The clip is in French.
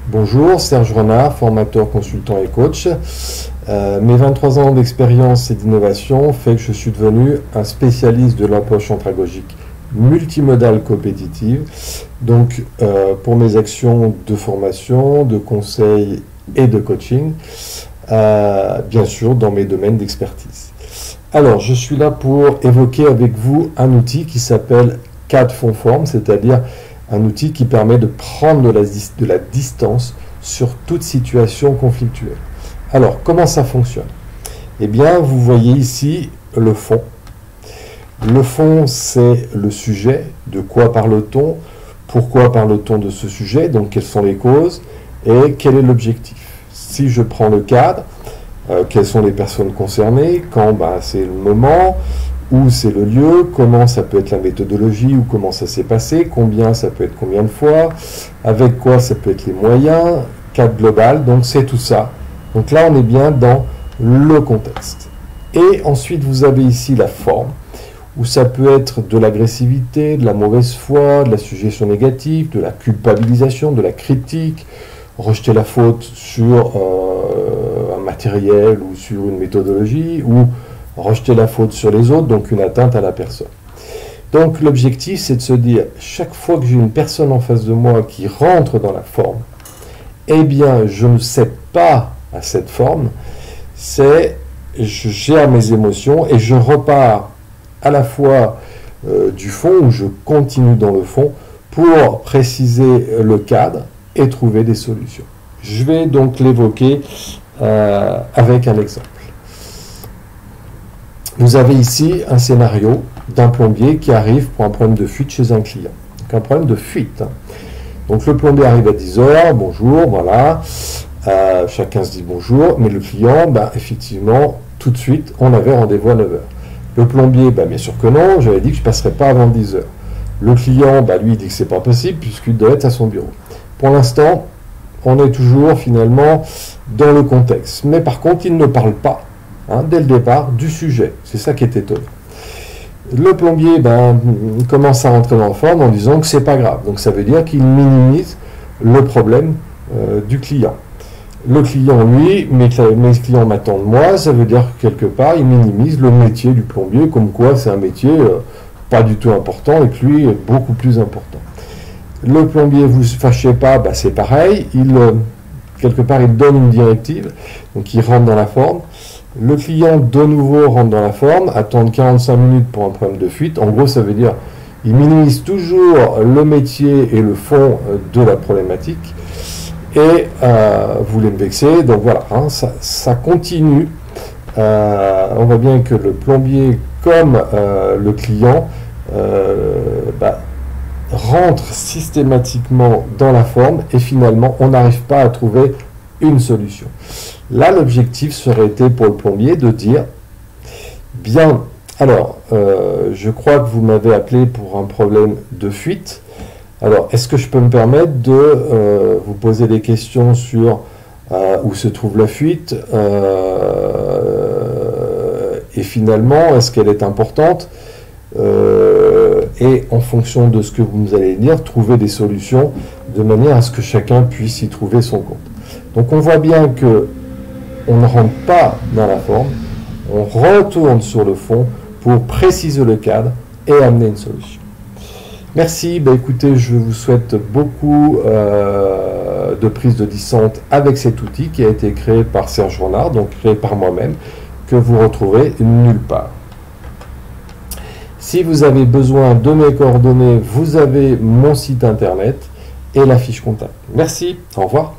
Bonjour, Serge Renard, formateur, consultant et coach. Mes 23 ans d'expérience et d'innovation fait que je suis devenu un spécialiste de l'approche andragogique multimodale compétitive. Donc, pour mes actions de formation, de conseil et de coaching, bien sûr, dans mes domaines d'expertise. Alors, je suis là pour évoquer avec vous un outil qui s'appelle CAD Fond Forme, c'est-à-dire un outil qui permet de prendre de la distance sur toute situation conflictuelle. Alors, comment ça fonctionne? Eh bien, vous voyez ici le fond. Le fond, c'est le sujet. De quoi parle-t-on? Pourquoi parle-t-on de ce sujet? Donc, quelles sont les causes? Et quel est l'objectif? Si je prends le cadre, quelles sont les personnes concernées? Quand c'est le moment? Où c'est le lieu, comment ça peut être la méthodologie, ou comment ça s'est passé, combien ça peut être combien de fois, avec quoi ça peut être les moyens, cadre global, donc c'est tout ça. Donc là, on est bien dans le contexte. Et ensuite, vous avez ici la forme, où ça peut être de l'agressivité, de la mauvaise foi, de la suggestion négative, de la culpabilisation, de la critique, rejeter la faute sur un matériel ou sur une méthodologie, ou rejeter la faute sur les autres, donc une atteinte à la personne. Donc l'objectif, c'est de se dire, chaque fois que j'ai une personne en face de moi qui rentre dans la forme, eh bien, je ne cède pas à cette forme, je gère mes émotions et je repars à la fois du fond, où je continue dans le fond, pour préciser le cadre et trouver des solutions. Je vais donc l'évoquer avec un exemple. Vous avez ici un scénario d'un plombier qui arrive pour un problème de fuite chez un client. Donc un problème de fuite. Donc le plombier arrive à 10 h, bonjour, voilà. Chacun se dit bonjour, mais le client, effectivement, tout de suite, on avait rendez-vous à 9 h. Le plombier, bien sûr que non, j'avais dit que je ne passerais pas avant 10 h. Le client, lui, il dit que c'est pas possible puisqu'il doit être à son bureau. Pour l'instant, on est toujours finalement dans le contexte. Mais par contre, il ne parle pas. Dès le départ, du sujet. C'est ça qui est étonnant. Le plombier commence à rentrer dans la forme en disant que c'est pas grave. Donc ça veut dire qu'il minimise le problème du client. Le client, lui, mes clients m'attendent moi, ça veut dire que quelque part, il minimise le métier du plombier, comme quoi c'est un métier pas du tout important et que lui est beaucoup plus important. Le plombier, vous ne fâchez pas, c'est pareil. Quelque part, il donne une directive, donc il rentre dans la forme. Le client, de nouveau, rentre dans la forme, attend 45 minutes pour un problème de fuite. En gros, ça veut dire il minimise toujours le métier et le fond de la problématique. Et vous voulez me vexer, donc voilà, ça continue. On voit bien que le plombier, comme le client, rentre systématiquement dans la forme et finalement, on n'arrive pas à trouver une solution. Là, l'objectif serait été pour le plombier de dire, bien, alors, je crois que vous m'avez appelé pour un problème de fuite. Alors, est-ce que je peux me permettre de vous poser des questions sur où se trouve la fuite et finalement, est-ce qu'elle est importante et en fonction de ce que vous nous allez dire, trouver des solutions de manière à ce que chacun puisse y trouver son compte. Donc on voit bien que on ne rentre pas dans la forme, on retourne sur le fond pour préciser le cadre et amener une solution. Merci, écoutez, je vous souhaite beaucoup de prise de distance avec cet outil qui a été créé par Serge Renard, donc créé par moi-même, que vous retrouverez nulle part. Si vous avez besoin de mes coordonnées, vous avez mon site internet et la fiche contact. Merci, au revoir.